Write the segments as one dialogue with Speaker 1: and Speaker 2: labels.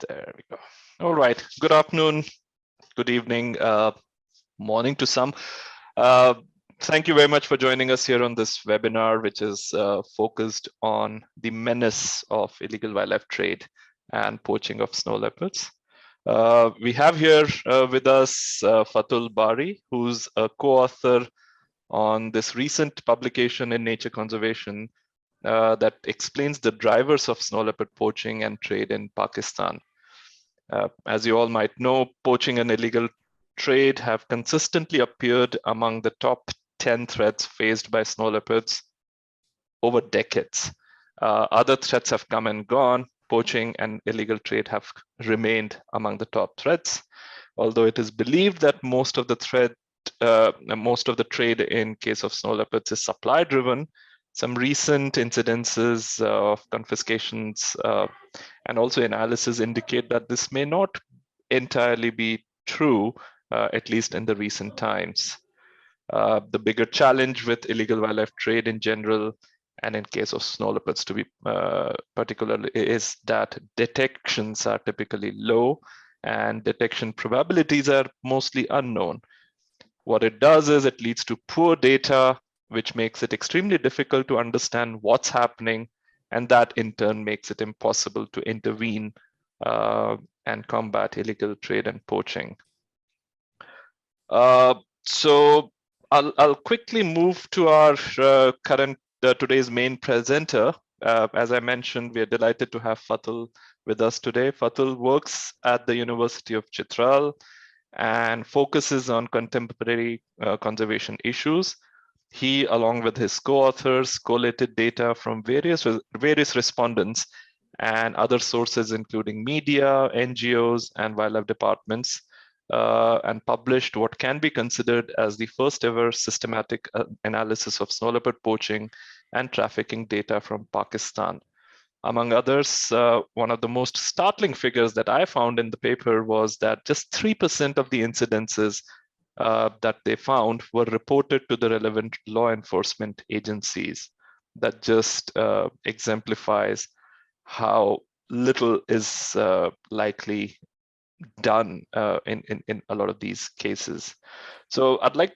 Speaker 1: There we go. All right. Good afternoon, good evening, morning to some. Thank you very much for joining us here on this webinar, which is focused on the menace of illegal wildlife trade and poaching of snow leopards. We have here with us Fatul Bari, who's a co-author on this recent publication in Nature Conservation that explains the drivers of snow leopard poaching and trade in Pakistan. As you all might know, poaching and illegal trade have consistently appeared among the top 10 threats faced by snow leopards over decades. Other threats have come and gone. Poaching and illegal trade have remained among the top threats, although it is believed that most of the trade in case of snow leopards is supply driven. Some recent incidences of confiscations and also analysis indicate that this may not entirely be true, at least in the recent times. The bigger challenge with illegal wildlife trade in general, and in case of snow leopards to be particularly, is that detections are typically low and detection probabilities are mostly unknown. What it does is it leads to poor data, which makes it extremely difficult to understand what's happening, and that in turn makes it impossible to intervene and combat illegal trade and poaching. So I'll quickly move to our today's main presenter. As I mentioned, we are delighted to have Fatul with us today. Fatul works at the University of Chitral and focuses on contemporary conservation issues. He, along with his co-authors, collated data from various respondents and other sources, including media, NGOs, and wildlife departments, and published what can be considered as the first ever systematic analysis of snow leopard poaching and trafficking data from Pakistan. Among others, one of the most startling figures that I found in the paper was that just 3% of the incidences that they found were reported to the relevant law enforcement agencies. That just exemplifies how little is likely done in a lot of these cases. So I'd like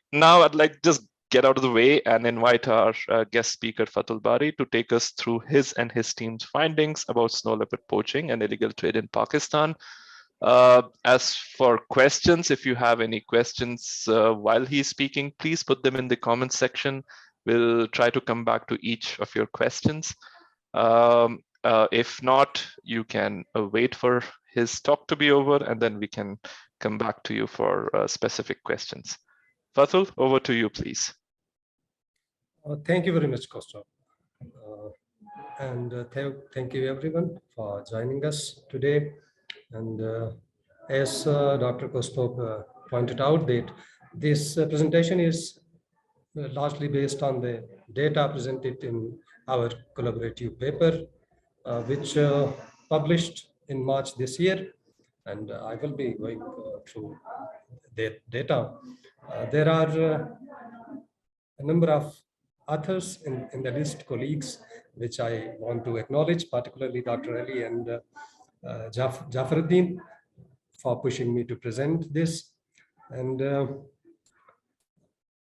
Speaker 1: just get out of the way and invite our guest speaker Fatul Bari to take us through his and his team's findings about snow leopard poaching and illegal trade in Pakistan. As for questions, if you have any questions while he's speaking, please put them in the comments section. We'll try to come back to each of your questions. If not, you can wait for his talk to be over, and then we can come back to you for specific questions. Fatul, over to you, please.
Speaker 2: Thank you very much, Kosta. Thank you everyone for joining us today. And as Dr. Kostov pointed out, that this presentation is largely based on the data presented in our collaborative paper, which published in March this year. And I will be going through that data. There are a number of authors in the list, colleagues, which I want to acknowledge, particularly Dr. Ali and Jafaruddin, for pushing me to present this. And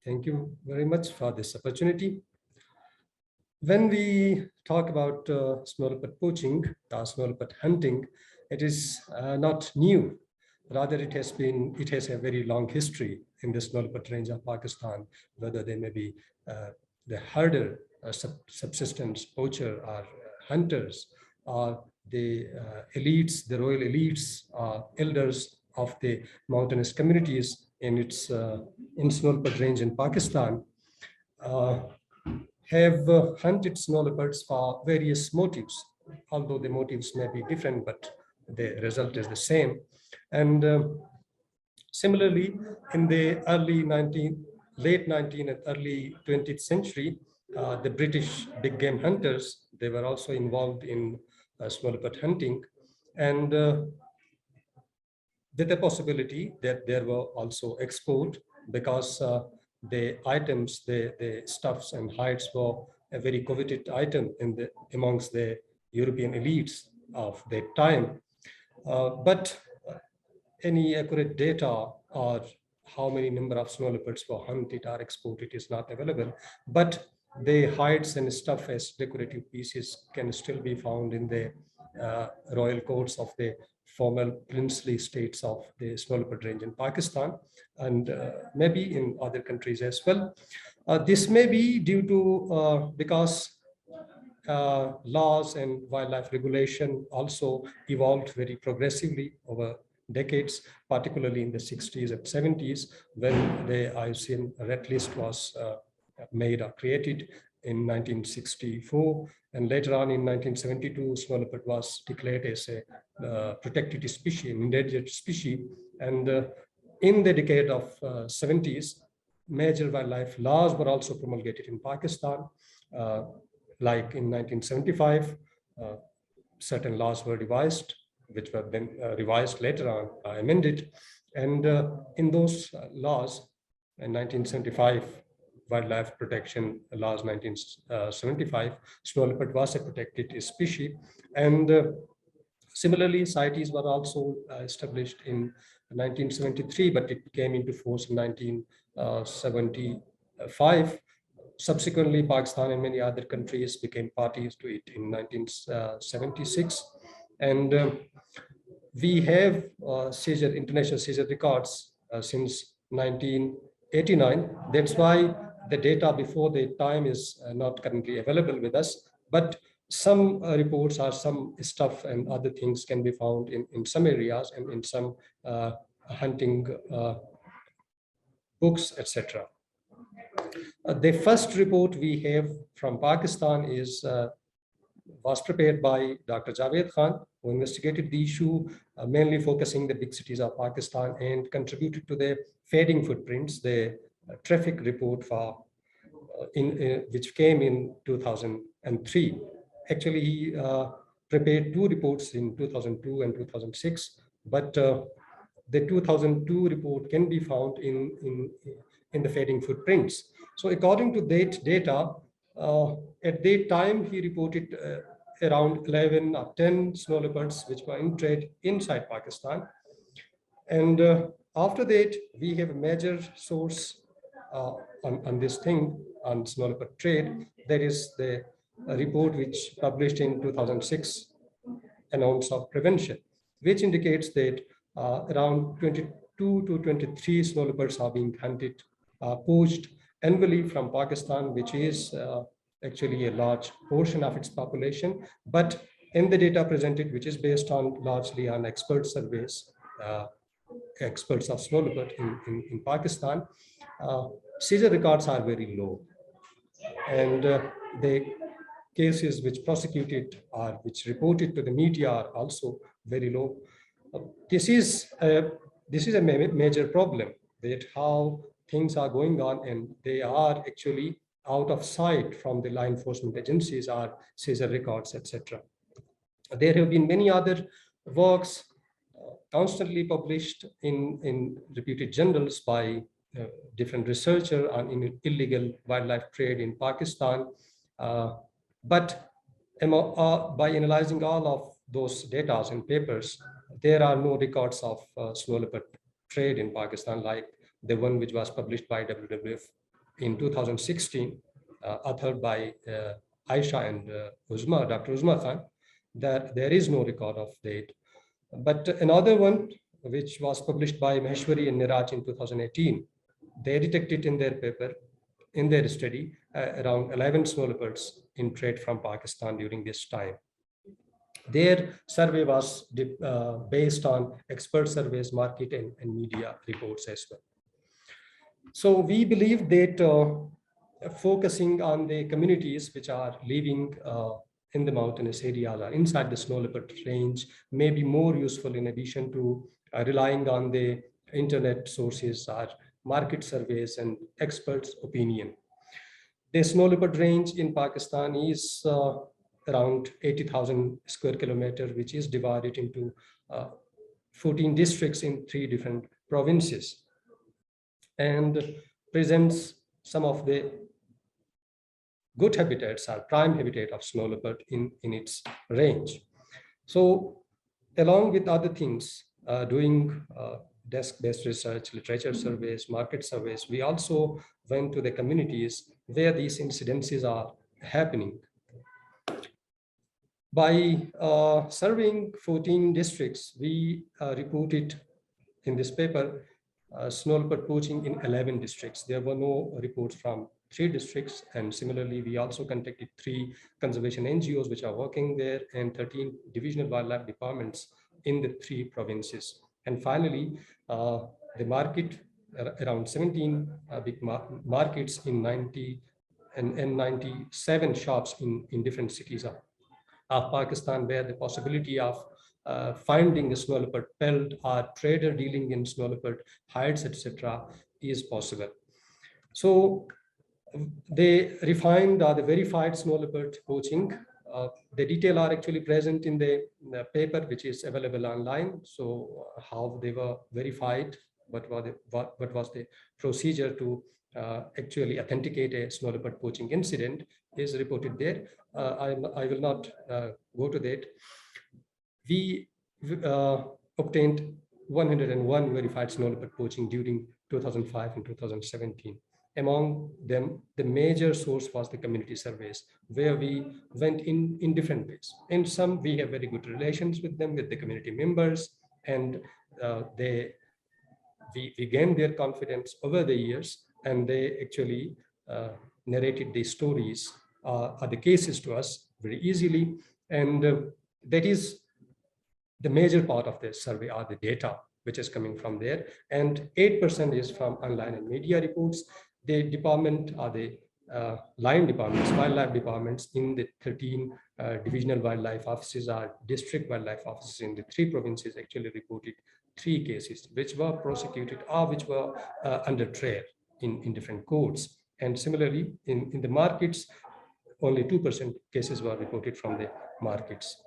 Speaker 2: thank you very much for this opportunity. When we talk about snow leopard poaching or snow leopard hunting, it is not new. Rather, it has a very long history in the snow leopard range of Pakistan, whether they may be the herder, subsistence poacher, or hunters, or the elites, the royal elites, elders of the mountainous communities in snow leopard range in Pakistan, have hunted snow leopards for various motives, although the motives may be different, but the result is the same. And similarly, in the late 19th and early 20th century, the British big game hunters, they were also involved in snow leopard hunting, and with the possibility that there were also export, because the items, the stuffs and hides were a very coveted item amongst the European elites of that time. But any accurate data or how many number of snow leopards were hunted or exported is not available. But the hides and stuff as decorative pieces can still be found in the royal courts of the former princely states of the snow leopard range in Pakistan, and maybe in other countries as well. This may be due to because laws and wildlife regulation also evolved very progressively over decades, particularly in the 60s and 70s, when the IUCN Red List was made or created in 1964. And later on in 1972, snow leopard was declared as a protected species, an endangered species. And in the decade of 70s, major wildlife laws were also promulgated in Pakistan. Like in 1975, certain laws were revised, which were then revised later on, amended. And in those laws, in 1975, Wildlife Protection Laws 1975, snow leopard was a protected species. And similarly, CITES were also established in 1973, but it came into force in 1975. Subsequently, Pakistan and many other countries became parties to it in 1976. And we have international seizure records since 1989. That's why the data before the time is not currently available with us. But some reports or some stuff and other things can be found in some areas and in some hunting books, etc. The first report we have from Pakistan was prepared by Dr. Javed Khan, who investigated the issue, mainly focusing the big cities of Pakistan, and contributed to the fading footprints, the traffic report for which came in 2003. Actually, he prepared two reports in 2002 and 2006, but the 2002 report can be found in the fading footprints. So according to that data, at that time, he reported around 11 or 10 snow leopards which were in trade inside Pakistan. And after that, we have a major source on this thing, on snow leopard trade. That is the report which published in 2006, an ounce of prevention, which indicates that around 22 to 23 snow leopards are being hunted, poached annually from Pakistan, which is actually a large portion of its population. But in the data presented, which is based on largely on expert surveys, experts of snow leopard in Pakistan, seizure records are very low. And the cases which prosecuted or which reported to the media are also very low. This is a major problem, that how things are going on and they are actually out of sight from the law enforcement agencies or seizure records, etc. There have been many other works constantly published in reputed journals by different researchers on illegal wildlife trade in Pakistan. But by analyzing all of those data and papers, there are no records of snow leopard trade in Pakistan, like the one which was published by WWF in 2016, authored by Aisha and Dr. Uzma Khan, that there is no record of that. But another one, which was published by Maheshwari and Niraj in 2018, they detected in their paper, in their study, around 11 snow leopards in trade from Pakistan during this time. Their survey was based on expert surveys, market and media reports as well. So we believe that focusing on the communities which are living in the mountainous areas or inside the snow leopard range may be more useful, in addition to relying on the internet sources or market surveys and experts' opinion. The snow leopard range in Pakistan is around 80,000 square kilometers, which is divided into 14 districts in 3 different provinces, and presents some of the good habitats or prime habitat of snow leopard in its range. So along with other things, doing desk-based research, literature surveys, market surveys, we also went to the communities where these incidences are happening. By surveying 14 districts, we reported in this paper snow leopard poaching in 11 districts. There were no reports from 3 districts, and similarly, we also contacted 3 conservation NGOs which are working there and 13 divisional wildlife departments in the 3 provinces. And finally, the market, around 17 big markets in 90 and 97 shops in different cities of Pakistan, where the possibility of finding a snow leopard pelt or trader dealing in snow leopard hides, etc., is possible. So they refined the verified snow leopard poaching. The detail are actually present in the paper, which is available online. So how they were verified, what was the procedure to actually authenticate a snow leopard poaching incident is reported there. I will not go to that. We obtained 101 verified snow leopard poaching during 2005 and 2017. Among them, the major source was the community surveys, where we went in different ways. In some, we have very good relations with them, with the community members, and we gained their confidence over the years, and they actually narrated these stories or the cases to us very easily. And that is the major part of the survey are the data which is coming from there, and 8% is from online and media reports. The department are the line departments, wildlife departments in the 13 divisional wildlife offices or district wildlife offices in the 3 provinces actually reported 3 cases which were prosecuted or which were under trial in different courts. And similarly, in the markets, only 2% cases were reported from the markets.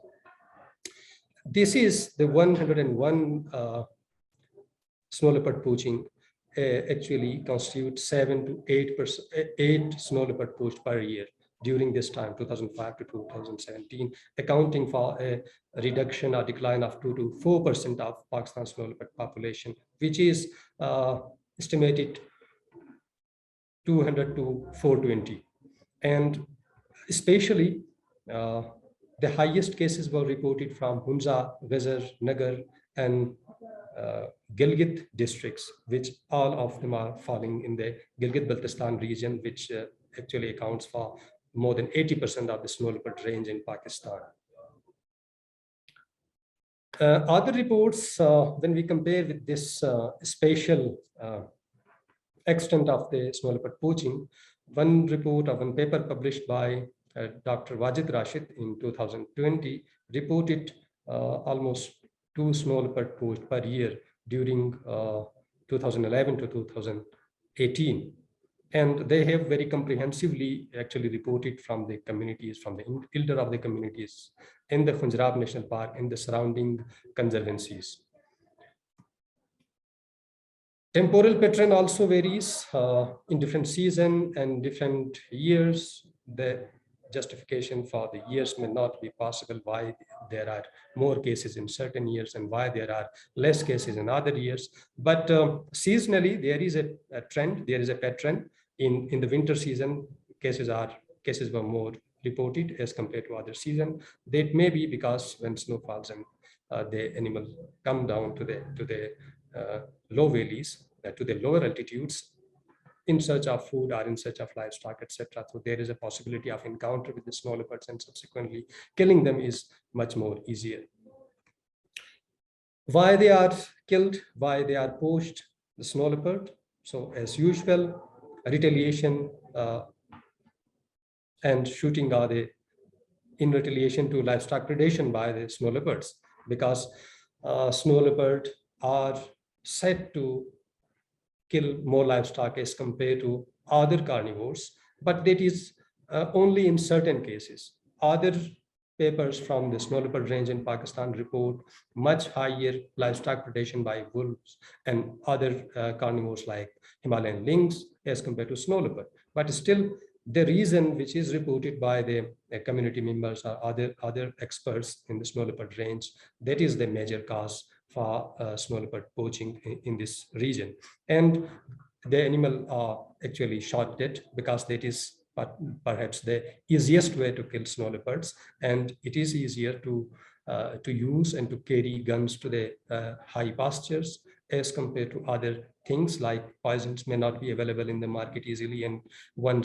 Speaker 2: This is the 101 snow leopard poaching actually constitutes 7 to 8 snow leopard poached per year during this time, 2005 to 2017, accounting for a reduction or decline of 2 to 4% of Pakistan's snow leopard population, which is estimated 200 to 420. And especially the highest cases were reported from Hunza, Ghazar, Nagar, and Gilgit districts, which all of them are falling in the Gilgit-Baltistan region, which actually accounts for more than 80% of the snow leopard range in Pakistan. Other reports, when we compare with this spatial extent of the snow leopard poaching, one report of one paper published by Dr. Wajid Rashid in 2020 reported almost 2 snow leopard poached per year during 2011 to 2018. And they have very comprehensively actually reported from the communities, from the elder of the communities in the Khunjarab National Park and the surrounding conservancies. Temporal pattern also varies in different season and different years. The justification for the years may not be possible, why there are more cases in certain years and why there are less cases in other years. But seasonally, there is a trend, there is a pattern. In the winter season, cases were more reported as compared to other season. That may be because when snow falls and the animal come down to the low valleys, to the lower altitudes, in search of food or in search of livestock, etc. So there is a possibility of encounter with the snow leopards, and subsequently killing them is much more easier. Why they are killed, why they are poached, the snow leopard. So as usual, retaliation and shooting are in retaliation to livestock predation by the snow leopards, because snow leopard are said to kill more livestock as compared to other carnivores, but that is only in certain cases. Other papers from the snow leopard range in Pakistan report much higher livestock predation by wolves and other carnivores like Himalayan lynx as compared to snow leopard. But still, the reason which is reported by the community members or other experts in the snow leopard range, that is the major cause for snow leopard poaching in this region. And the animal are actually shot dead because that is perhaps the easiest way to kill snow leopards, and it is easier to use and to carry guns to the high pastures as compared to other things like poisons may not be available in the market easily, and one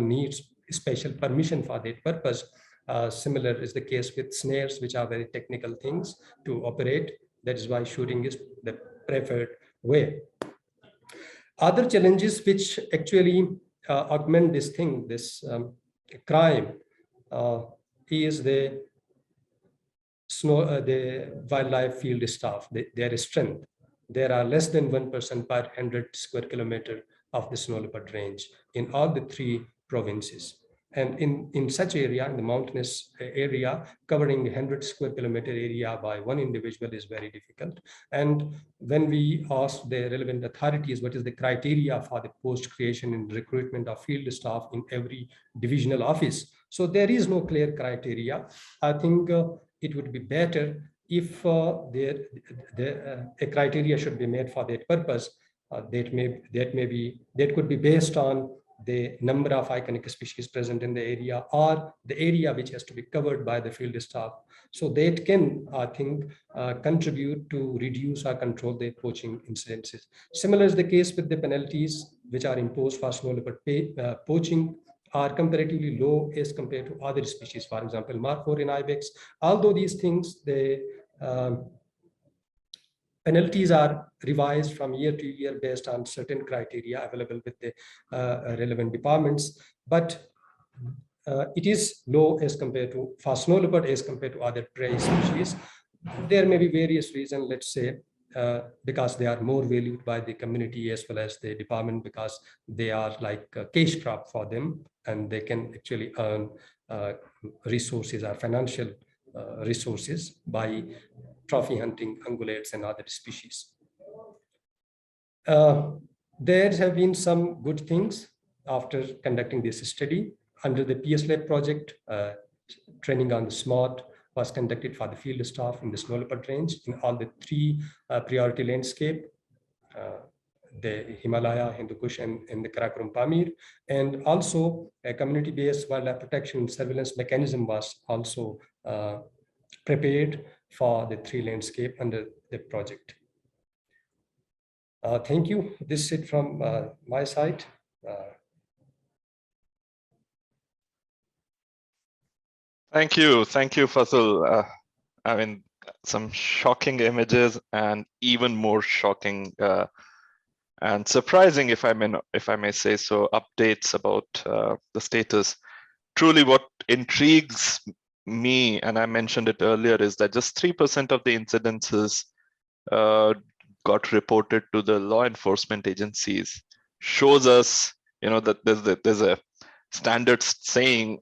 Speaker 2: needs special permission for that purpose. Similar is the case with snares, which are very technical things to operate. That is why shooting is the preferred way. Other challenges which actually augment this crime is the wildlife field staff, their strength. There are less than 1% per 100 square kilometer of the snow leopard range in all the 3 provinces. And in such area, in the mountainous area, covering 100 square kilometer area by one individual is very difficult. And when we ask the relevant authorities what is the criteria for the post creation and recruitment of field staff in every divisional office, so there is no clear criteria. I think it would be better if a criteria should be made for that purpose. That could be based on the number of iconic species present in the area or the area which has to be covered by the field staff. So that can, I think, contribute to reduce or control the poaching incidences. Similar is the case with the penalties which are imposed for snow leopard poaching are comparatively low as compared to other species, for example, markhor in ibex. Although these things, the penalties are revised from year to year based on certain criteria available with the relevant departments, but it is low as compared to for snow leopard as compared to other prey species. There may be various reasons, let's say, because they are more valued by the community as well as the department, because they are like a cash crop for them, and they can actually earn resources or financial resources by trophy hunting ungulates and other species. There have been some good things after conducting this study. Under the PS Lab project, training on the SMART was conducted for the field staff in the snow leopard range in all the 3 priority landscape, the Himalaya, Hindu Kush, and the Karakoram Pamir. And also a community-based wildlife protection surveillance mechanism was also prepared for the 3 landscape under the project. Thank you. This is it from my side.
Speaker 1: Thank you, Fatul. I mean, some shocking images and even more shocking and surprising, if I may say so, updates about the status. Truly, what intrigues me, and I mentioned it earlier, is that just 3% of the incidences got reported to the law enforcement agencies. Shows us, that there's a standard saying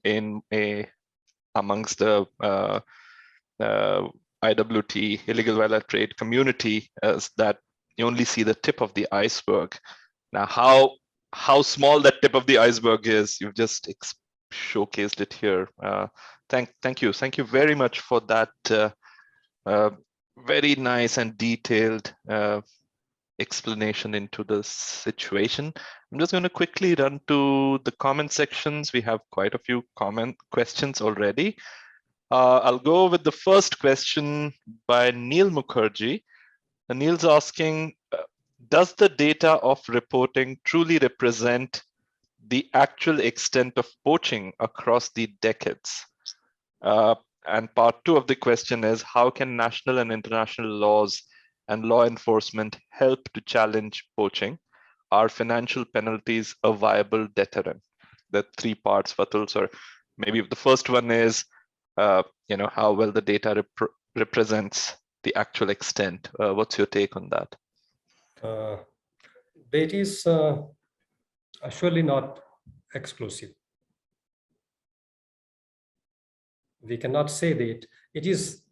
Speaker 1: amongst the IWT, illegal wildlife trade community, is that you only see the tip of the iceberg. Now, how small that tip of the iceberg is, you've just showcased it here. Thank you very much for that very nice and detailed explanation into the situation. I'm just going to quickly run to the comment sections. We have quite a few questions already. I'll go with the first question by Neil Mukherjee. Neil's asking, does the data of reporting truly represent the actual extent of poaching across the decades? And part 2 of the question is, how can national and international laws and law enforcement help to challenge poaching? Are financial penalties a viable deterrent? The 3 parts, Fatul. So maybe the first one is, how well the data represents the actual extent. What's your take on that?
Speaker 2: That is surely not exclusive. We cannot say that it is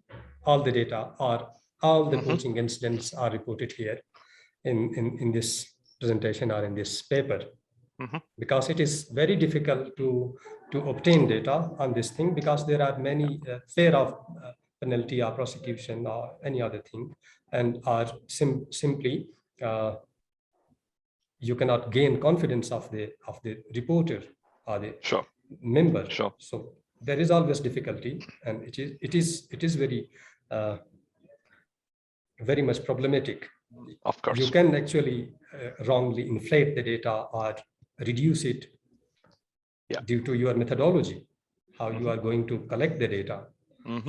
Speaker 2: all the data or all the poaching incidents are reported here in this presentation or in this paper. because it is very difficult to obtain data on this thing, because there are many fear of penalty or prosecution or any other thing, and are simply you cannot gain confidence of the reporter or the
Speaker 1: Sure.
Speaker 2: member.
Speaker 1: Sure.
Speaker 2: So there is always difficulty, and it is very much problematic.
Speaker 1: Of
Speaker 2: You
Speaker 1: course.
Speaker 2: can actually wrongly inflate the data or reduce it due to your methodology, how you are going to collect the data.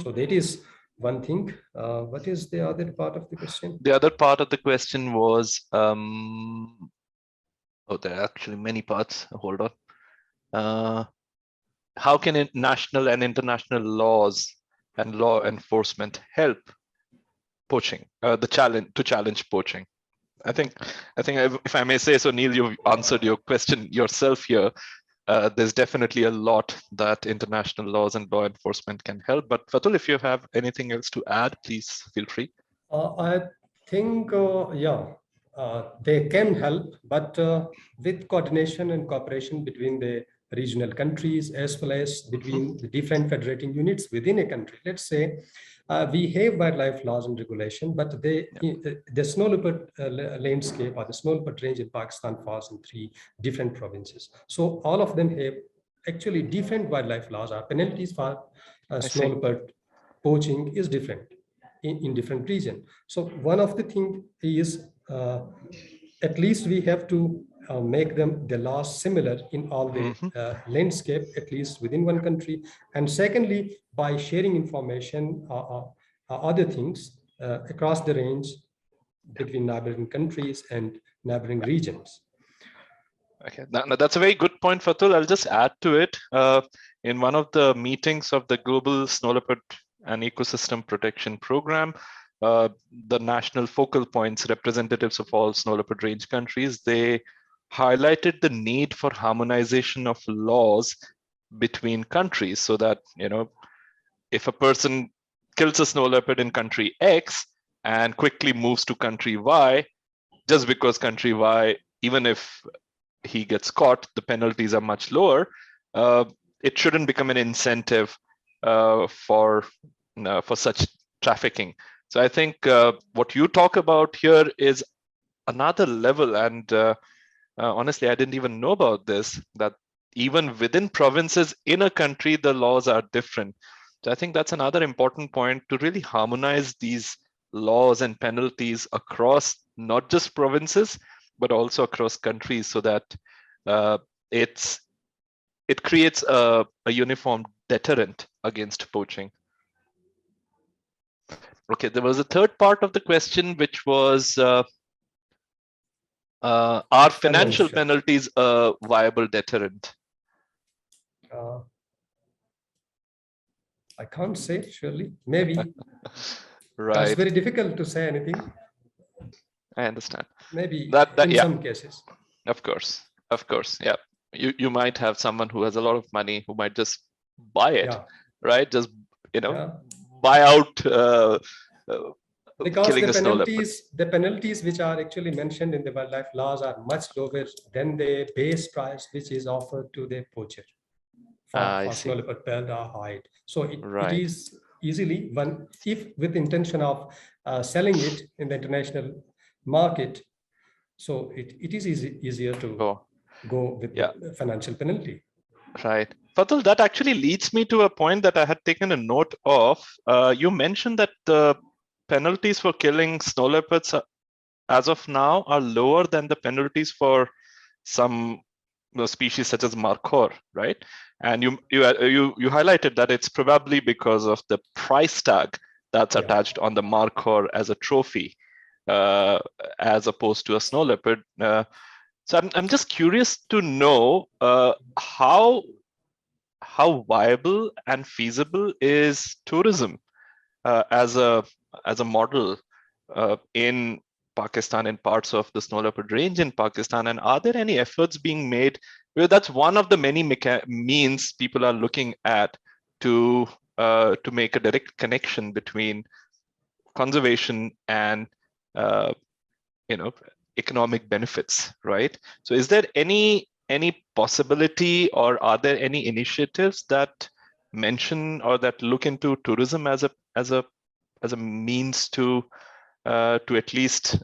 Speaker 2: So that is one thing. What is the other part of the question?
Speaker 1: The other part of the question was, oh, there are actually many parts. Hold on. How can national and international laws and law enforcement help poaching, to challenge poaching? I think if I may say so, Neil, you've answered your question yourself here. There's definitely a lot that international laws and law enforcement can help. But Fatul, if you have anything else to add, please feel free.
Speaker 2: I think, they can help, but with coordination and cooperation between the regional countries, as well as between the different federating units within a country. Let's say we have wildlife laws and regulation, but the snow leopard landscape or the snow leopard range in Pakistan falls in 3 different provinces. So all of them have actually different wildlife laws or penalties for snow leopard poaching is different in different region. So one of the thing is at least we have to make them the laws similar in all the landscape, at least within one country. And secondly, by sharing information other things across the range between neighboring countries and neighboring regions.
Speaker 1: Okay, now that's a very good point, Fatul. I'll just add to it. In one of the meetings of the Global Snow Leopard and Ecosystem Protection Program, the national focal points, representatives of all snow leopard range countries, they highlighted the need for harmonization of laws between countries, so that, you know, if a person kills a snow leopard in country X and quickly moves to country Y, just because country Y, even if he gets caught, the penalties are much lower, it shouldn't become an incentive for such trafficking. So I think what you talk about here is another level, and honestly, I didn't even know about this, that even within provinces in a country, the laws are different. So I think that's another important point, to really harmonize these laws and penalties across not just provinces, but also across countries, so that it creates a uniform deterrent against poaching. Okay, there was a third part of the question, which was, are financial penalties a viable deterrent?
Speaker 2: I can't say, surely, maybe.
Speaker 1: Right.
Speaker 2: It's very difficult to say anything.
Speaker 1: I understand.
Speaker 2: Maybe
Speaker 1: that
Speaker 2: in some cases.
Speaker 1: Of course, yeah. You might have someone who has a lot of money who might just buy it, right? Just, you know, buy out
Speaker 2: because
Speaker 1: the
Speaker 2: penalties which are actually mentioned in the wildlife laws are much lower than the base price which is offered to the poacher for snow leopard pelt or hide. So it is easily one, if with intention of selling it in the international market, so it is easier to go with the financial penalty.
Speaker 1: Right. Fatul, that actually leads me to a point that I had taken a note of. You mentioned that the penalties for killing snow leopards as of now are lower than the penalties for some species such as markhor, right? And you highlighted that it's probably because of the price tag that's attached on the markhor as a trophy, as opposed to a snow leopard. So I'm just curious to know how viable and feasible is tourism as a model in Pakistan and parts of the snow leopard range in Pakistan, and are there any efforts being made? Well, that's one of the many means people are looking at to make a direct connection between conservation and economic benefits, right? So is there any any possibility, or are there any initiatives that mention or that look into tourism as a means to at least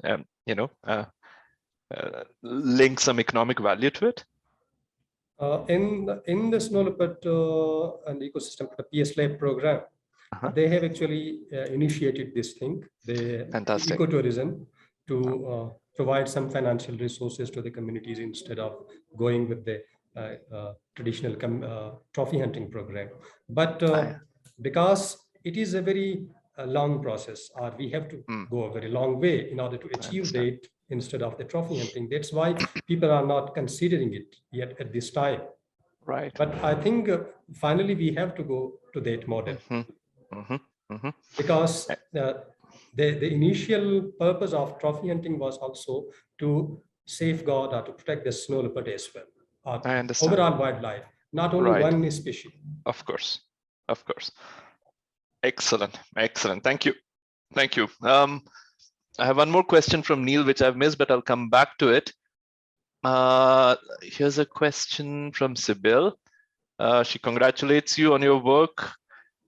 Speaker 1: link some economic value to it?
Speaker 2: In the snow leopard and ecosystem, the PSLab program, they have actually initiated this thing, the
Speaker 1: Fantastic.
Speaker 2: ecotourism, to provide some financial resources to the communities instead of going with the traditional trophy hunting program. But because it is a very long process, or we have to go a very long way in order to achieve that instead of the trophy hunting. That's why people are not considering it yet at this time.
Speaker 1: Right.
Speaker 2: But I think finally we have to go to that model. Because the initial purpose of trophy hunting was also to safeguard or to protect the snow leopard as well, or
Speaker 1: I understand.
Speaker 2: overall wildlife, not only one species.
Speaker 1: Of course, of course. Excellent, excellent. Thank you, thank you. I have one more question from Neil, which I've missed, but I'll come back to it. Here's a question from Sibyl. She congratulates you on your work,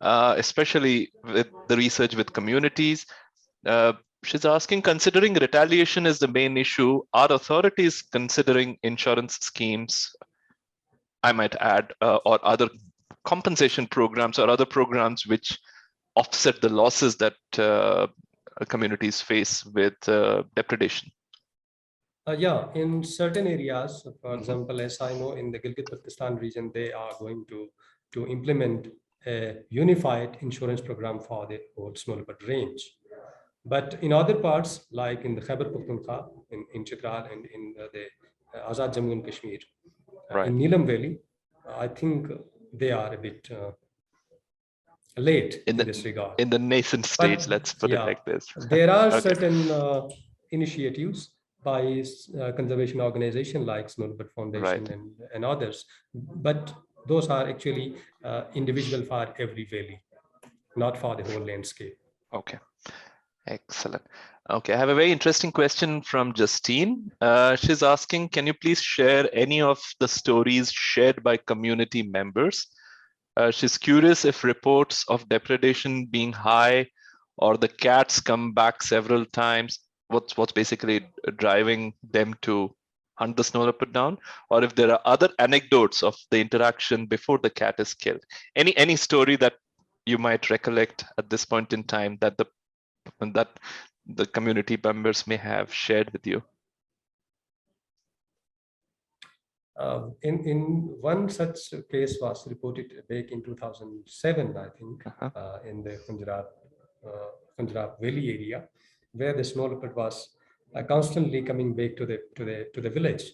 Speaker 1: especially with the research with communities. She's asking, considering retaliation is the main issue, are authorities considering insurance schemes, I might add, or other compensation programs or other programs which offset the losses that communities face with depredation?
Speaker 2: Yeah, in certain areas, for example, as I know, in the Gilgit-Baltistan region, they are going to implement a unified insurance program for the whole snow leopard range. But in other parts, like in the Khyber Pakhtunkhwa, in Chitral, and in the Azad Jammu and Kashmir, in Neelam Valley, I think they are a bit late in this regard.
Speaker 1: In the nascent stage, let's put it like this.
Speaker 2: There are certain initiatives by conservation organizations like Snow Leopard Foundation and others, but those are actually individual for every valley, not for the whole landscape.
Speaker 1: Okay, excellent. Okay, I have a very interesting question from Justine. She's asking, can you please share any of the stories shared by community members? She's curious if reports of depredation being high or the cats come back several times, what's basically driving them to hunt the snow leopard down, or if there are other anecdotes of the interaction before the cat is killed. Any story that you might recollect at this point in time that the community members may have shared with you?
Speaker 2: In one such case was reported back in 2007, I think, in the Punjab Valley area, where the snow leopard was constantly coming back to the village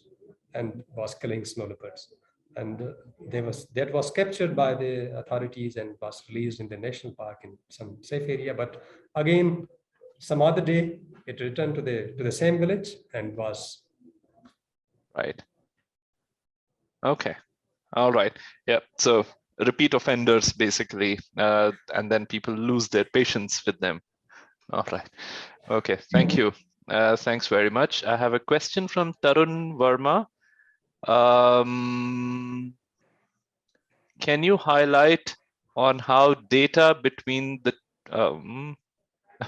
Speaker 2: and was killing snow leopards. And that was captured by the authorities and was released in the national park in some safe area. But again, some other day, it returned to the same village and was
Speaker 1: Okay. All right. Yeah. So repeat offenders, basically, and then people lose their patience with them. All right. Okay. Thank you. Thanks very much. I have a question from Tarun Verma. Can you highlight on how data between the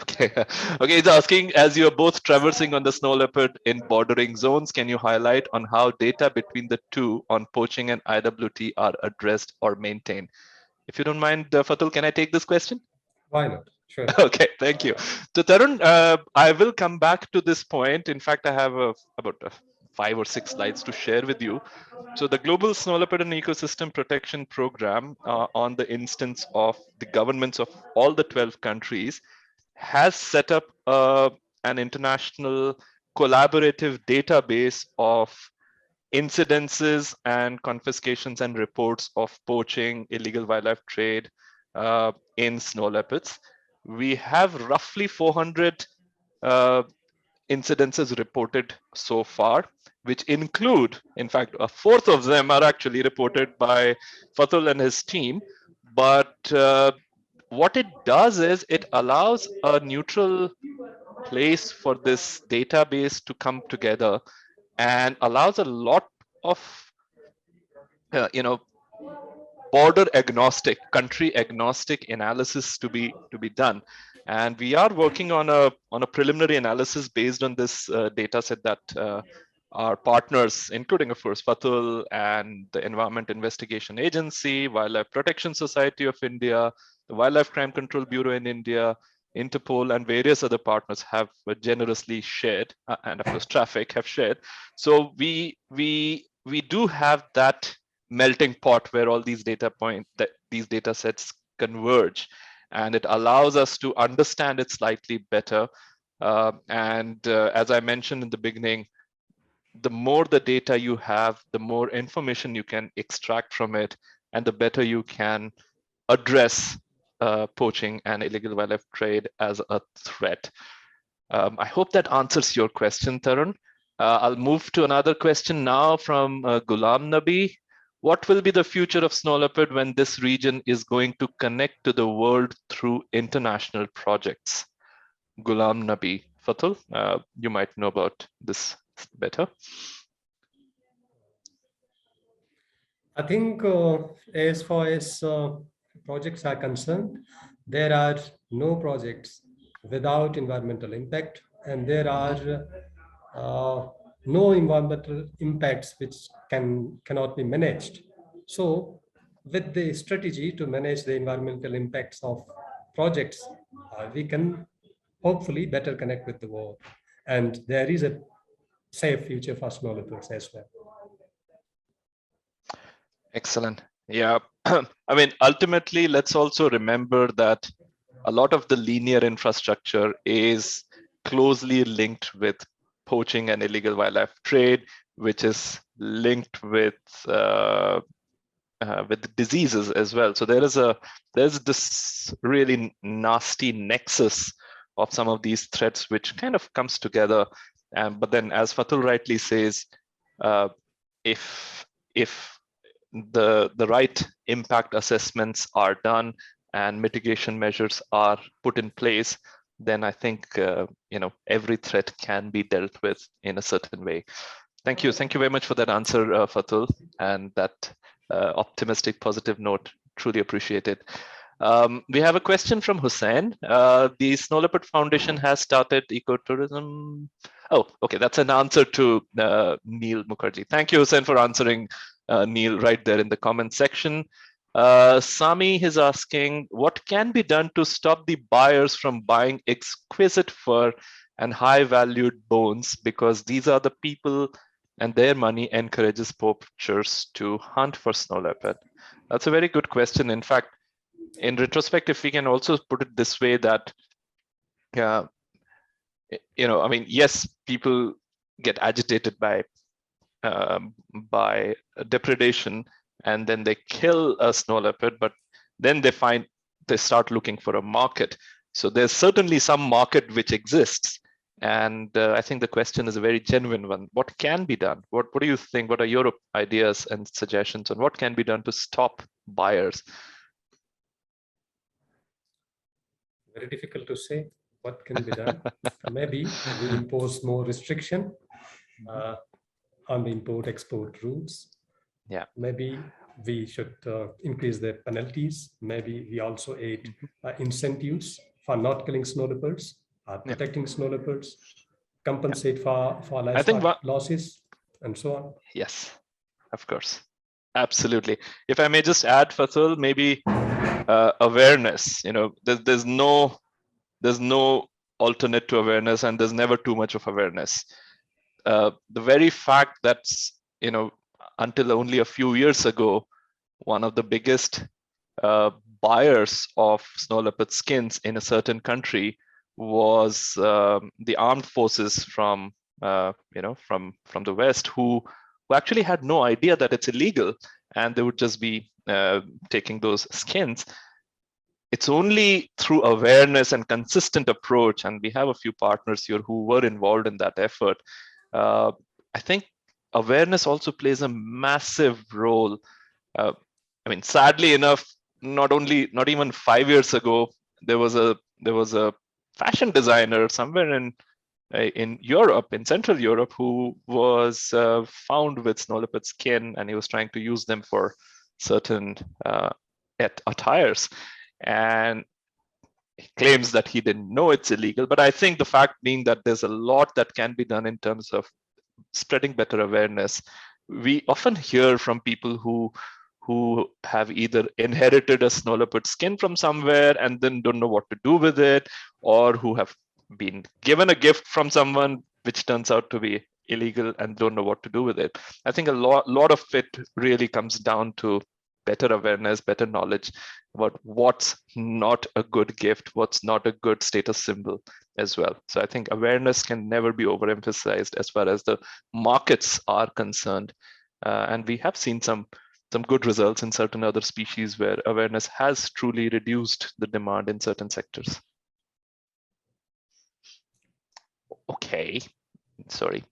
Speaker 1: Okay, it's asking, as you're both traversing on the snow leopard in bordering zones, can you highlight on how data between the two on poaching and IWT are addressed or maintained? If you don't mind, Fatul, can I take this question?
Speaker 2: Why not? Sure.
Speaker 1: Okay, thank you. So Tarun, I will come back to this point. In fact, I have about 5 or 6 slides to share with you. So the Global Snow Leopard and Ecosystem Protection Program, on the instance of the governments of all the 12 countries, has set up an international collaborative database of incidences and confiscations and reports of poaching, illegal wildlife trade in snow leopards. We have roughly 400 incidences reported so far, which include, in fact, a fourth of them are actually reported by Fatul and his team. But what it does is it allows a neutral place for this database to come together and allows a lot of border agnostic, country agnostic analysis to be done. And we are working on a preliminary analysis based on this data set that our partners, including of course Fatul and the Environment Investigation Agency, Wildlife Protection Society of India, the Wildlife Crime Control Bureau in India, Interpol, and various other partners have generously shared, and of course Traffic have shared. So we do have that melting pot where all these these data sets converge, and it allows us to understand it slightly better. As I mentioned in the beginning, the more the data you have, the more information you can extract from it, and the better you can address poaching and illegal wildlife trade as a threat. I hope that answers your question, Tarun. I'll move to another question now from Ghulam Nabi. What will be the future of snow leopard when this region is going to connect to the world through international projects? Ghulam Nabi. Fatul, you might know about this better.
Speaker 2: I think as far as projects are concerned, there are no projects without environmental impact, and there are no environmental impacts which cannot be managed. So with the strategy to manage the environmental impacts of projects, we can hopefully better connect with the world, and there is a safe future for snow leopards as well.
Speaker 1: Excellent. Yeah. I mean, ultimately, let's also remember that a lot of the linear infrastructure is closely linked with poaching and illegal wildlife trade, which is linked with diseases as well. So there's this really nasty nexus of some of these threats, which kind of comes together. But then, as Fatul rightly says, if the right impact assessments are done and mitigation measures are put in place, then I think every threat can be dealt with in a certain way. Thank you very much for that answer, Fatul, and that optimistic, positive note. Truly appreciate it. We have a question from Hussein. The Snow Leopard Foundation has started ecotourism. Oh, okay, that's an answer to Neil Mukherjee. Thank you, Hussein, for answering Neil right there in the comment section. Sami is asking, what can be done to stop the buyers from buying exquisite fur and high valued bones, because these are the people and their money encourages poachers to hunt for snow leopard? That's a very good question. In fact, in retrospect, if we can also put it this way, that I mean, yes, people get agitated by depredation, and then they kill a snow leopard, but then they start looking for a market. So there's certainly some market which exists, and I think the question is a very genuine one. What can be done? What do you think? What are your ideas and suggestions on what can be done to stop buyers?
Speaker 2: Very difficult to say what can be done. Maybe we impose more restriction on the import-export routes.
Speaker 1: Yeah.
Speaker 2: Maybe we should increase the penalties. Maybe we also aid incentives for not killing snow leopards, protecting snow leopards, compensate for livestock losses, and so on.
Speaker 1: Yes, of course. Absolutely. If I may just add, Fatul, maybe awareness. There's no alternate to awareness, and there's never too much of awareness. The very fact that until only a few years ago, one of the biggest buyers of snow leopard skins in a certain country was the armed forces from the West, who actually had no idea that it's illegal, and they would just be taking those skins. It's only through awareness and consistent approach, and we have a few partners here who were involved in that effort. I think awareness also plays a massive role. I mean, sadly enough, not even 5 years ago, there was a fashion designer somewhere in in Europe, in Central Europe, who was found with snow leopard skin, and he was trying to use them for certain attires. And he claims that he didn't know it's illegal. But I think the fact being that there's a lot that can be done in terms of spreading better awareness. We often hear from people who have either inherited a snow leopard skin from somewhere and then don't know what to do with it, or who have been given a gift from someone which turns out to be illegal and don't know what to do with it. I think a lot of it really comes down to better awareness, better knowledge about what's not a good gift, what's not a good status symbol as well. So I think awareness can never be overemphasized as far as the markets are concerned. And we have seen some good results in certain other species where awareness has truly reduced the demand in certain sectors. Okay, sorry.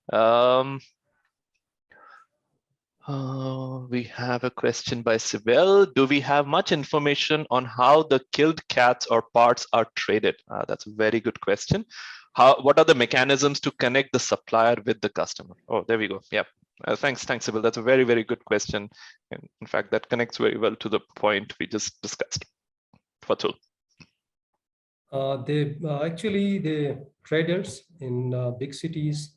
Speaker 1: We have a question by Sibel. Do we have much information on how the killed cats or parts are traded? That's a very good question. What are the mechanisms to connect the supplier with the customer? Oh, there we go. Yeah. Thanks, Sibel. That's a very, very good question. And in fact, that connects very well to the point we just discussed. Fatul.
Speaker 2: Actually, the traders in big cities,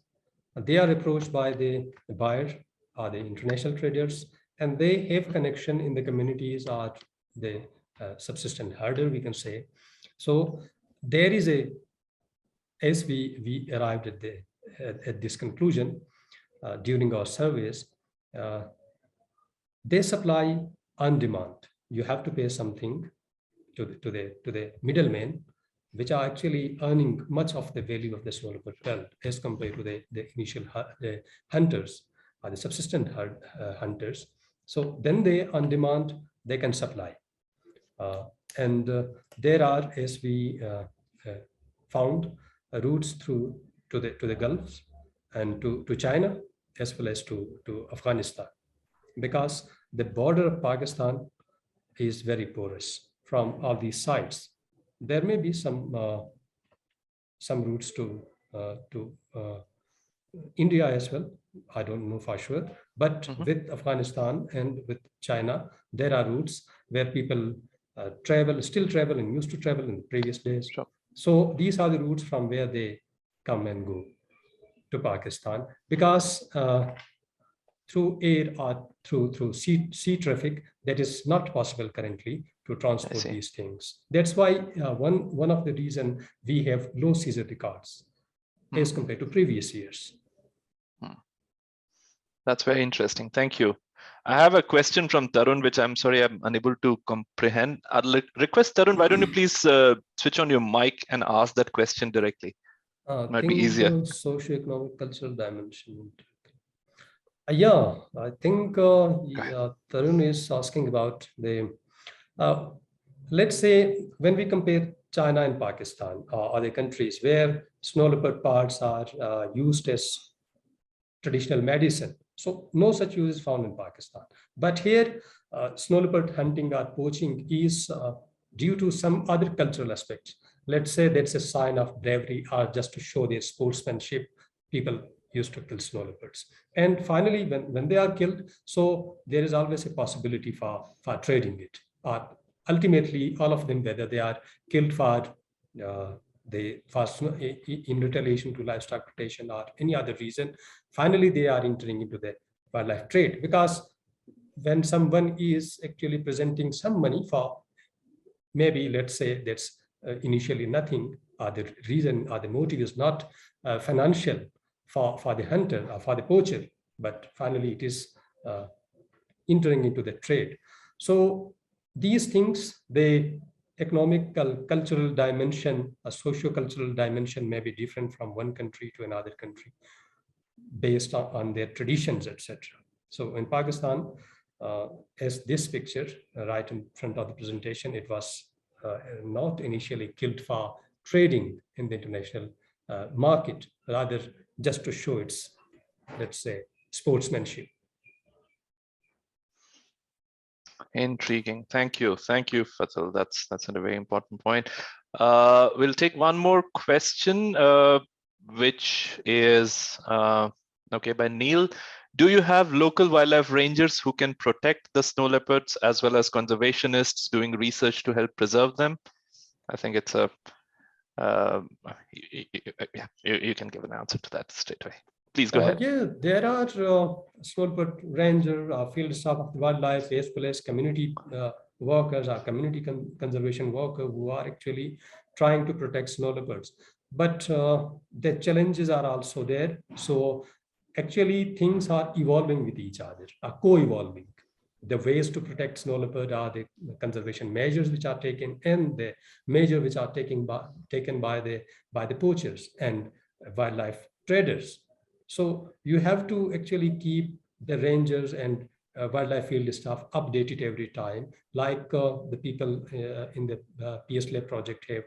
Speaker 2: they are approached by the buyer or the international traders, and they have connection in the communities or the subsistence herder, we can say. So there is as we arrived at this conclusion during our surveys, they supply on demand. You have to pay something to the middlemen, which are actually earning much of the value of the snow leopard pelt as compared to the initial hunters or the subsistence hunters. So then they on demand, they can supply. And there are, as we found, routes to the Gulf and to China, as well as to Afghanistan, because the border of Pakistan is very porous from all these sides. There may be some routes to India as well. I don't know for sure, but with Afghanistan and with China, there are routes where people still travel and used to travel in previous days.
Speaker 1: Sure.
Speaker 2: So these are the routes from where they come and go to Pakistan, because through air or through sea traffic, that is not possible currently to transport these things. That's why one of the reason we have low seizure records as compared to previous years.
Speaker 1: That's very interesting. Thank you. I have a question from Tarun, which I'm sorry I'm unable to comprehend. I'll request Tarun, why don't you please switch on your mic and ask that question directly? Might be easier.
Speaker 2: Socioeconomic cultural dimension. Yeah, I think Tarun is asking about the, let's say when we compare China and Pakistan or other countries where snow leopard parts are used as traditional medicine. So no such use is found in Pakistan. But here, snow leopard hunting or poaching is due to some other cultural aspects. Let's say that's a sign of bravery or just to show their sportsmanship. People used to kill snow leopards. And finally, when they are killed, so there is always a possibility for trading it. Ultimately, all of them, whether they are killed for in retaliation to livestock protection or any other reason, finally they are entering into the wildlife trade. Because when someone is actually presenting some money for, maybe let's say that's initially nothing, or the reason or the motive is not financial for the hunter or for the poacher, but finally it is entering into the trade. So these things, the economical, cultural dimension, a socio-cultural dimension may be different from one country to another country based on their traditions, etc. So in Pakistan, as this picture right in front of the presentation, it was not initially killed for trading in the international market, rather just to show its, let's say, sportsmanship.
Speaker 1: Intriguing. Thank you, Fatul. That's a very important point. We'll take one more question. which is okay, by Neil. Do you have local wildlife rangers who can protect the snow leopards as well as conservationists doing research to help preserve them? I think it's a yeah, you can give an answer to that straight away. Please go ahead.
Speaker 2: Yeah, there are snow leopard ranger, field staff of the wildlife, as well as community workers or community conservation worker who are actually trying to protect snow leopards. But the challenges are also there. So actually things are evolving with each other, are co-evolving. The ways to protect snow leopard are the conservation measures which are taken, and the measures which are taken by the poachers and wildlife traders. So you have to actually keep the rangers and wildlife field staff updated every time, like the people in the PSLab project have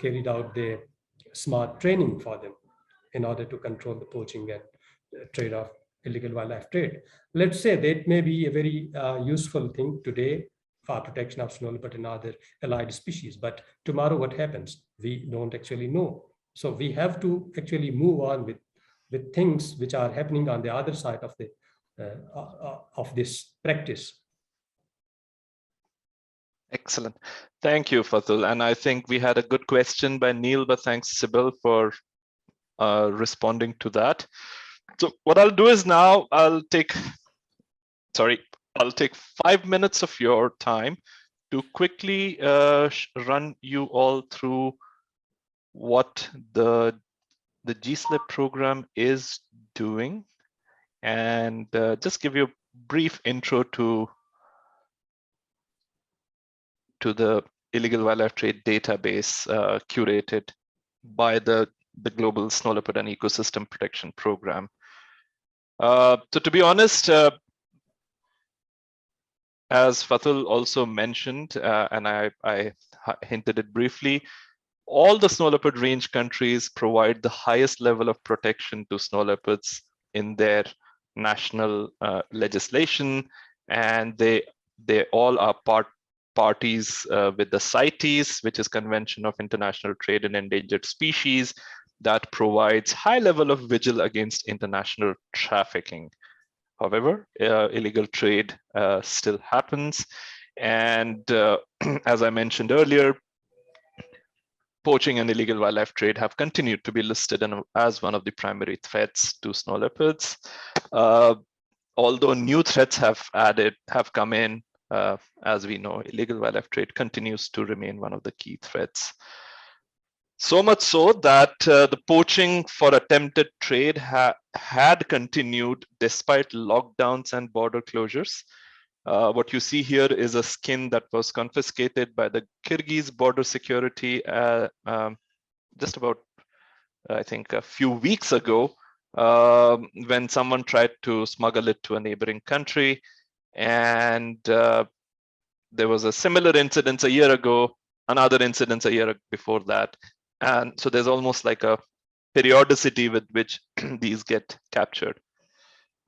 Speaker 2: carried out the smart training for them in order to control the poaching and trade of illegal wildlife trade. Let's say that may be a very useful thing today for protection of snow leopard and other allied species. But tomorrow what happens? We don't actually know. So we have to actually move on with things which are happening on the other side of this practice.
Speaker 1: Excellent. Thank you, Fatul. And I think we had a good question by Neil, but thanks, Sybil, for responding to that. So what I'll do is now I'll take 5 minutes of your time to quickly run you all through what the GSLIP program is doing, and just give you a brief intro to the illegal wildlife trade database curated by the Global Snow Leopard and Ecosystem Protection Program. So to be honest, as Fatul also mentioned, and I hinted it briefly, all the snow leopard range countries provide the highest level of protection to snow leopards in their national legislation, and they all are parties with the CITES, which is Convention of International Trade in Endangered Species, that provides high level of vigil against international trafficking. However, illegal trade still happens, and as I mentioned earlier, poaching and illegal wildlife trade have continued to be listed as one of the primary threats to snow leopards. Although new threats have come in, as we know, illegal wildlife trade continues to remain one of the key threats. So much so that the poaching for attempted trade had continued despite lockdowns and border closures. What you see here is a skin that was confiscated by the Kyrgyz border security just about, I think, a few weeks ago, when someone tried to smuggle it to a neighboring country. And there was a similar incident a year ago, another incident a year before that. And so there's almost like a periodicity with which these get captured.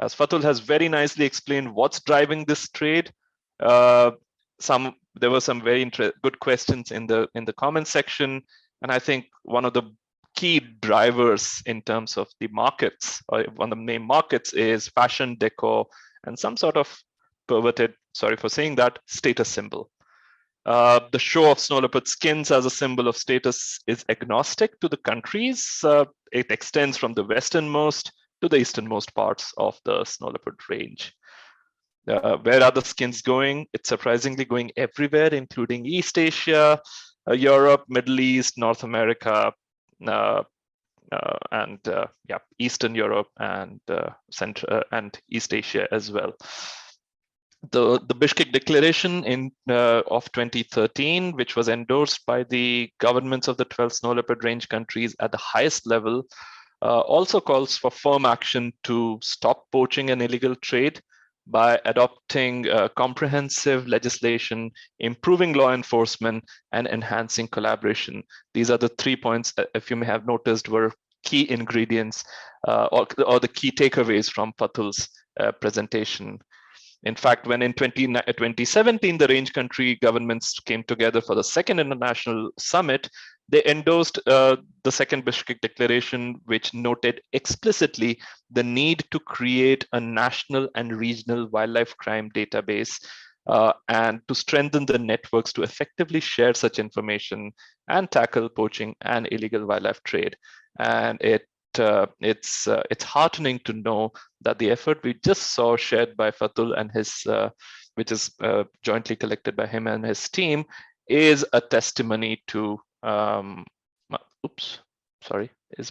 Speaker 1: As Fatul has very nicely explained what's driving this trade, there were some very good questions in the comment section, and I think one of the key drivers in terms of the markets, or one of the main markets, is fashion, decor, and some sort of perverted, sorry for saying that, status symbol. The show of snow leopard skins as a symbol of status is agnostic to the countries. It extends from the westernmost to the easternmost parts of the snow leopard range. Where are the skins going? It's surprisingly going everywhere, including East Asia, Europe, Middle East, North America, and Eastern Europe and Central and East Asia as well. The Bishkek Declaration of 2013, which was endorsed by the governments of the 12 snow leopard range countries at the highest level, also calls for firm action to stop poaching and illegal trade by adopting comprehensive legislation, improving law enforcement, and enhancing collaboration. These are the 3 points, if you may have noticed, were key ingredients or the key takeaways from Fatul's presentation. In fact, when in 2017, the range country governments came together for the second international summit, they endorsed the second Bishkek Declaration, which noted explicitly the need to create a national and regional wildlife crime database and to strengthen the networks to effectively share such information and tackle poaching and illegal wildlife trade. And it's heartening to know that the effort we just saw shared by Fatul and his, which is jointly collected by him and his team, is a testimony to. Oops, sorry. Is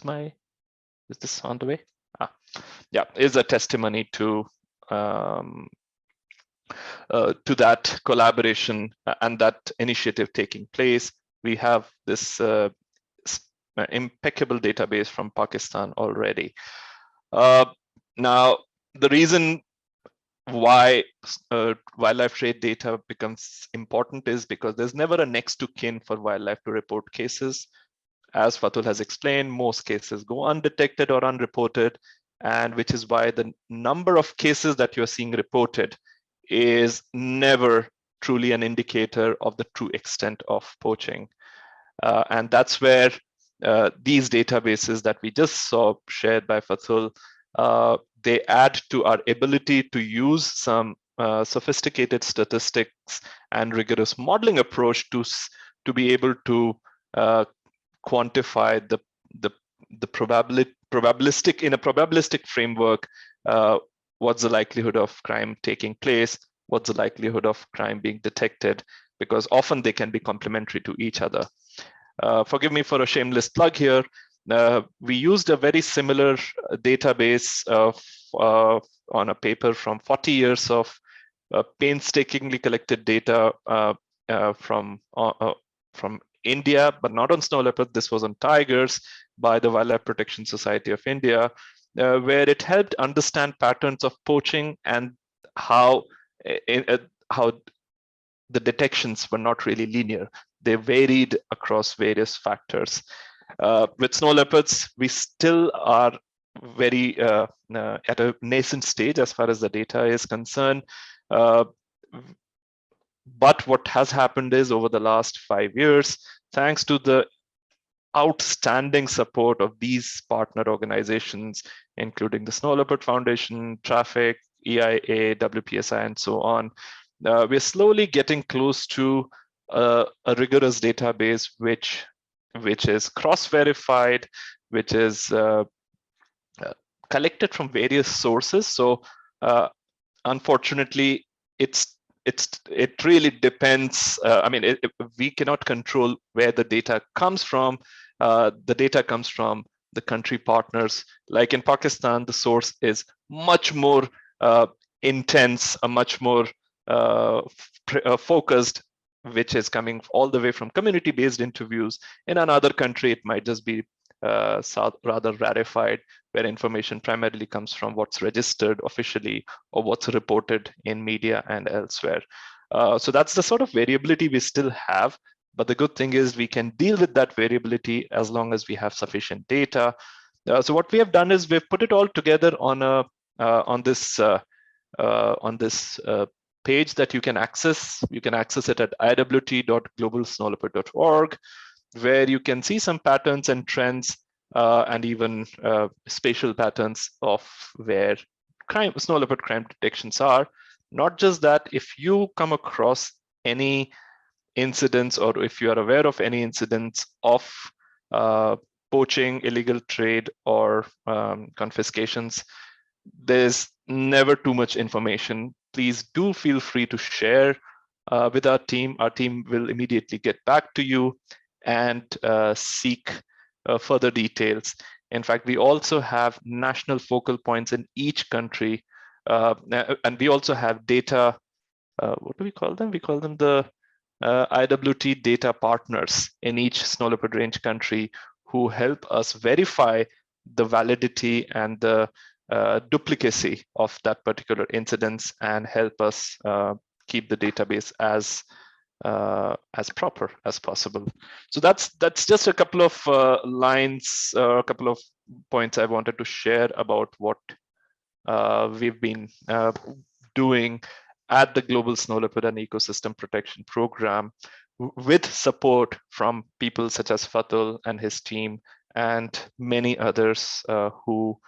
Speaker 1: this on the way? Yeah, is a testimony to that collaboration and that initiative taking place. We have this impeccable database from Pakistan already. Now, the reason why wildlife trade data becomes important is because there's never a next to kin for wildlife to report cases. As Fatul has explained, most cases go undetected or unreported, and which is why the number of cases that you're seeing reported is never truly an indicator of the true extent of poaching. And that's where these databases that we just saw shared by Fatul, they add to our ability to use some sophisticated statistics and rigorous modeling approach to be able to quantify the probabilistic in a probabilistic framework. What's the likelihood of crime taking place? What's the likelihood of crime being detected? Because often they can be complementary to each other. Forgive me for a shameless plug here. We used a very similar database on a paper from 40 years of painstakingly collected data from India, but not on snow leopard. This was on tigers by the Wildlife Protection Society of India, where it helped understand patterns of poaching and how the detections were not really linear. They varied across various factors. With snow leopards, we still are very at a nascent stage as far as the data is concerned. But what has happened is over the last 5 years, thanks to the outstanding support of these partner organizations, including the Snow Leopard Foundation, Traffic, EIA, WPSI, and so on, we're slowly getting close to a rigorous database which is cross-verified, which is collected from various sources. So unfortunately, it really depends. I mean, we cannot control where the data comes from. The data comes from the country partners. Like in Pakistan, the source is much more intense, a much more focused, which is coming all the way from community-based interviews. In another country, it might just be rather rarefied, where information primarily comes from what's registered officially or what's reported in media and elsewhere. So that's the sort of variability we still have. But the good thing is we can deal with that variability as long as we have sufficient data. So what we have done is we've put it all together on this page that you can access. You can access it at iwt.globalsnowleopard.org, where you can see some patterns and trends and even spatial patterns of where snow leopard crime detections are. Not just that, if you come across any incidents or if you are aware of any incidents of poaching, illegal trade, or confiscations, there's never too much information. Please do feel free to share with our team. Our team will immediately get back to you and seek further details. In fact, we also have national focal points in each country, and we also have data. What do we call them? We call them the IWT data partners in each snow leopard range country, who help us verify the validity and the duplicacy of that particular incidence and help us keep the database as proper as possible. So that's just a couple of lines, a couple of points I wanted to share about what we've been doing at the Global Snow Leopard and Ecosystem Protection Program, with support from people such as Fatul and his team and many others who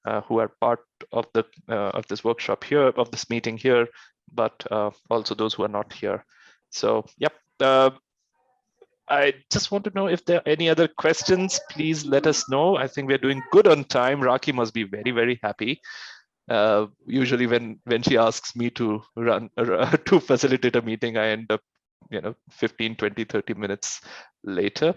Speaker 1: are part of the of this workshop here, of this meeting here, but also those who are not here. So, yep. I just want to know if there are any other questions. Please let us know. I think we're doing good on time. Raki must be very, very happy. Usually when she asks me to run to facilitate a meeting, I end up 15, 20, 30 minutes later.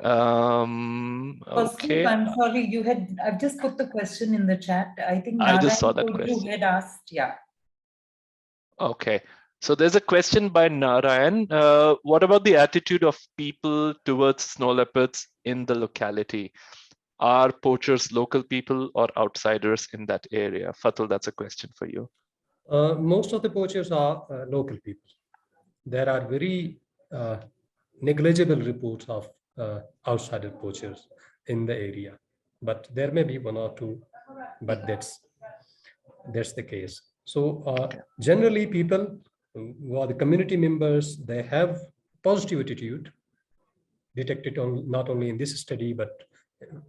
Speaker 1: Okay.
Speaker 3: I'm sorry, I've just put the question in the chat. I think
Speaker 1: I just
Speaker 3: Narayan
Speaker 1: saw that
Speaker 3: told
Speaker 1: question.
Speaker 3: you had asked, yeah.
Speaker 1: Okay. So there's a question by Narayan. What about the attitude of people towards snow leopards in the locality? Are poachers local people or outsiders in that area? Fatul, that's a question for you.
Speaker 2: Most of the poachers are local people. There are very negligible reports of outsider poachers in the area, but there may be one or two, but that's the case. So generally people who are the community members, they have positive attitude detected on not only in this study, but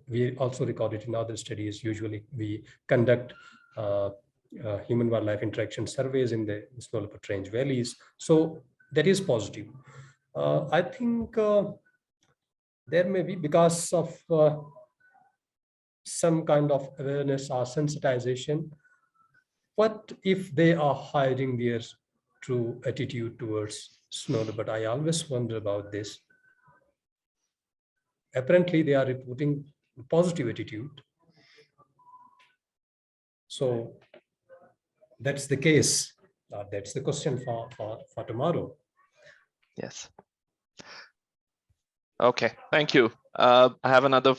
Speaker 2: we also record it in other studies. Usually we conduct human wildlife interaction surveys in the snow leopard range valleys. So that is positive. I think there may be, because of some kind of awareness or sensitization, what if they are hiding their true attitude towards snow leopard? I always wonder about this. Apparently they are reporting positive attitude. So that's the case. That's the question for tomorrow.
Speaker 1: Yes. Okay, thank you. I have another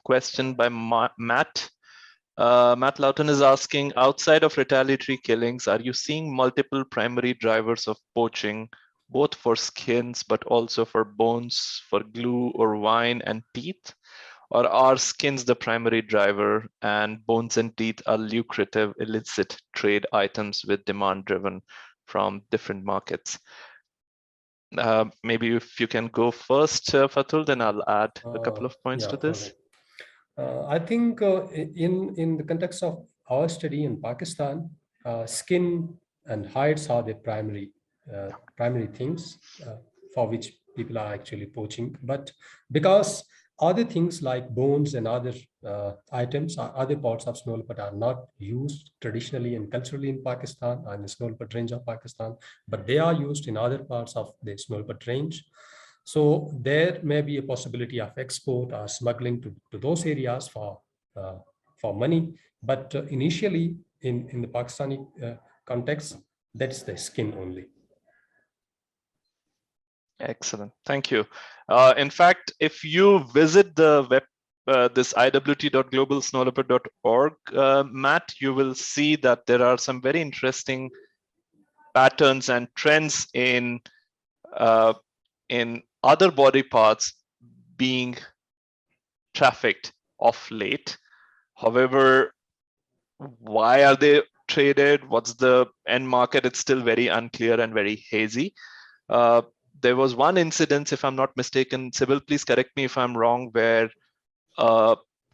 Speaker 1: question by Matt. Matt Lawton is asking, outside of retaliatory killings, are you seeing multiple primary drivers of poaching, both for skins, but also for bones, for glue or wine and teeth? Or are skins the primary driver and bones and teeth are lucrative, illicit trade items with demand driven from different markets? Maybe if you can go first, Fatul, then I'll add a couple of points to this.
Speaker 2: I think in the context of our study in Pakistan, skin and hides are the primary things for which people are actually poaching. But because other things like bones and other items, other parts of snow leopard are not used traditionally and culturally in Pakistan and the snow leopard range of Pakistan, but they are used in other parts of the snow leopard range. So there may be a possibility of export or smuggling to those areas for money. But initially in the Pakistani context, that's the skin only.
Speaker 1: Excellent, thank you. In fact, if you visit the web, this iwt.globalsnowleopard.org, Matt, you will see that there are some very interesting patterns and trends in other body parts being trafficked of late. However, why are they traded? What's the end market? It's still very unclear and very hazy. There was one incident, if I'm not mistaken, Sybil, please correct me if I'm wrong, where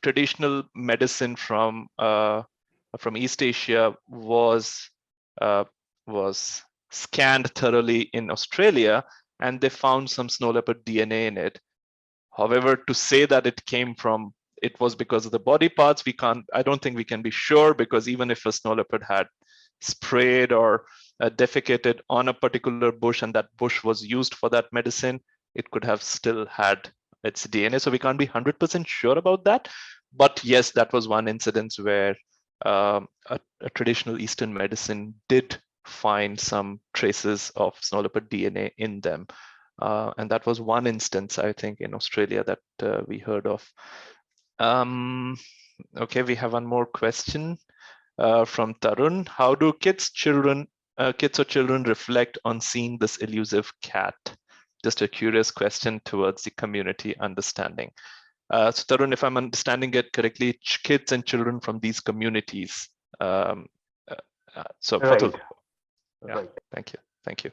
Speaker 1: traditional medicine from East Asia was scanned thoroughly in Australia, and they found some snow leopard DNA in it. However, to say that it was because of the body parts, I don't think we can be sure, because even if a snow leopard had sprayed or defecated on a particular bush and that bush was used for that medicine, it could have still had its DNA. So we can't be 100% sure about that. But yes, that was one incident where a traditional Eastern medicine did find some traces of snow leopard DNA in them. And that was one instance, I think, in Australia that we heard of. Okay, we have one more question from Tarun. How do kids or children reflect on seeing this elusive cat? Just a curious question towards the community understanding. So Tarun, if I'm understanding it correctly, kids and children from these communities. So
Speaker 4: Right.
Speaker 1: Fatul. Yeah,
Speaker 4: Right.
Speaker 1: thank you. Thank you.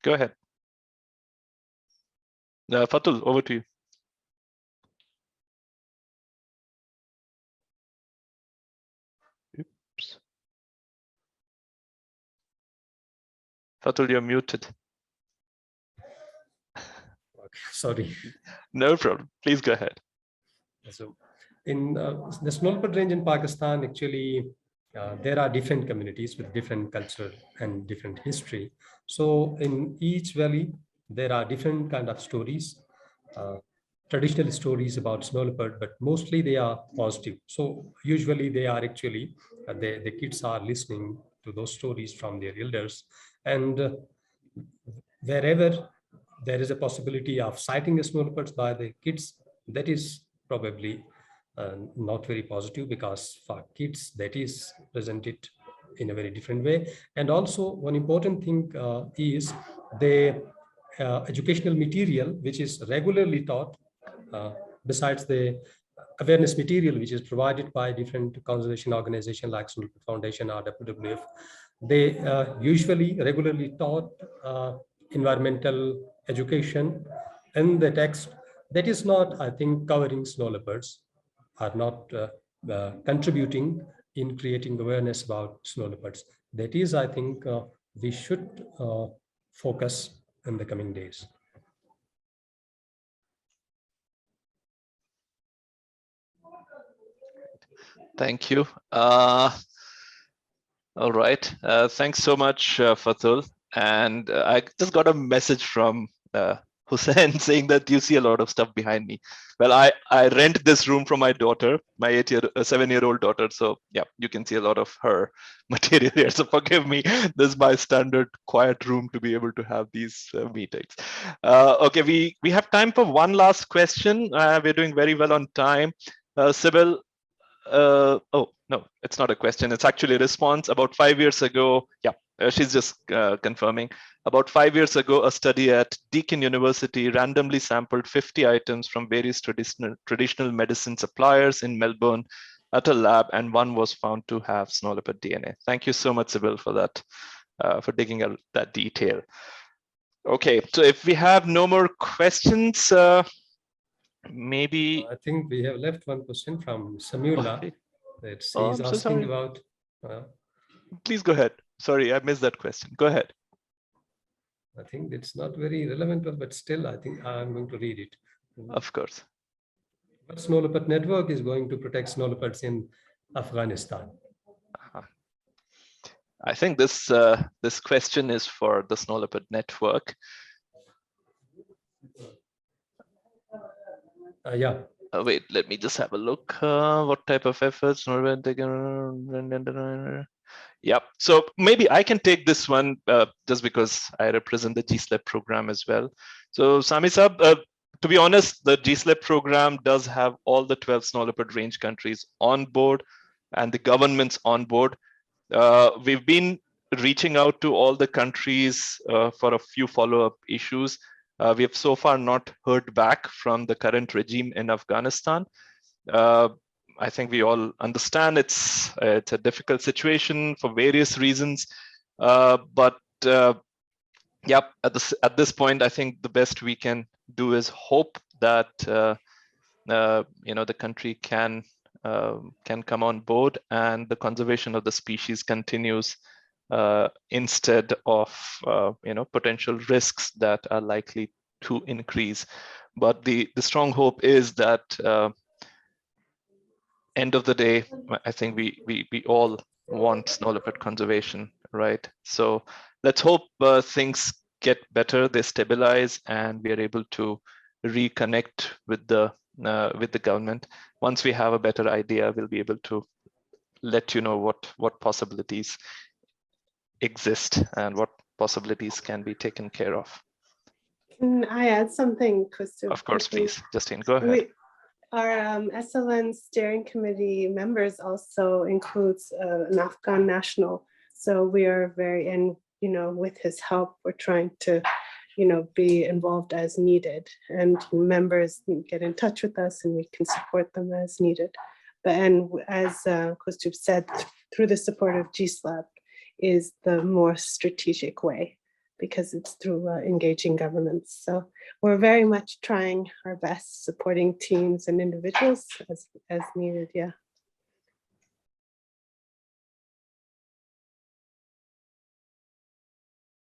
Speaker 1: Go ahead. Fatul, over to you. Oops. Fatul, you're muted.
Speaker 2: Sorry.
Speaker 1: No problem. Please go ahead.
Speaker 2: So in the snow leopard range in Pakistan, actually, there are different communities with different culture and different history. So in each valley, there are different kind of stories, traditional stories about snow leopard, but mostly they are positive. So usually they are actually, the kids are listening to those stories from their elders. And wherever there is a possibility of sighting the snow leopards by the kids, that is probably not very positive, because for kids that is presented in a very different way. And also one important thing is the educational material which is regularly taught, besides the awareness material which is provided by different conservation organizations like Snow Leopard Foundation or WWF. They usually regularly taught environmental education in the text. That is not, I think, covering snow leopards, are not contributing in creating awareness about snow leopards. That is, I think, we should focus in the coming days.
Speaker 1: Thank you. All right. Thanks so much, Fatul. And I just got a message from Hussein saying that you see a lot of stuff behind me. Well, I rent this room from my daughter, my 7-year-old daughter. So yeah, you can see a lot of her material here. So forgive me. This is my standard quiet room to be able to have these meetings. Okay, we have time for one last question. We're doing very well on time. Sybil, oh no, it's not a question, it's actually a response. About 5 years ago, yeah, she's just confirming, about 5 years ago, a study at Deakin University randomly sampled 50 items from various traditional medicine suppliers in Melbourne at a lab, and one was found to have snow leopard DNA. Thank you so much, Sybil, for that, for digging out that detail. Okay, so if we have no more questions, maybe
Speaker 2: I think we have left one question from Samula.
Speaker 1: okay.
Speaker 2: That
Speaker 1: Oh,
Speaker 2: he's
Speaker 1: I'm so
Speaker 2: asking
Speaker 1: sorry.
Speaker 2: about.
Speaker 1: Please go ahead. Sorry, I missed that question. Go ahead.
Speaker 2: I think it's not very relevant, but still, I think I'm going to read it.
Speaker 1: Of course.
Speaker 2: What Snow Leopard Network is going to protect snow leopards in Afghanistan?
Speaker 1: I think this this question is for the Snow Leopard Network.
Speaker 2: Yeah.
Speaker 1: Wait, let me just have a look. What type of efforts? Yep. So maybe I can take this one just because I represent the GSLEP program as well. So Sami Sab, to be honest, the GSLEP program does have all the 12 snow leopard range countries on board and the governments on board. We've been reaching out to all the countries for a few follow-up issues. We have so far not heard back from the current regime in Afghanistan. I think we all understand it's a difficult situation for various reasons, but yeah, at this point, I think the best we can do is hope that the country can come on board and the conservation of the species continues instead of potential risks that are likely to increase. But the strong hope is that end of the day, I think we all want snow leopard conservation, right? So let's hope things get better, they stabilize, and we are able to reconnect with the government. Once we have a better idea, we'll be able to let you know what possibilities exist and what possibilities can be taken care of.
Speaker 5: Can I add something, Christo?
Speaker 1: Of course, please, Justine, go ahead.
Speaker 5: Our SLN steering committee members also includes an Afghan national. So we are very, and with his help, we're trying to, be involved as needed, and members can get in touch with us and we can support them as needed. But and as Kostub said, through the support of GSLAB is the more strategic way, because it's through engaging governments. So we're very much trying our best, supporting teams and individuals as needed. Yeah.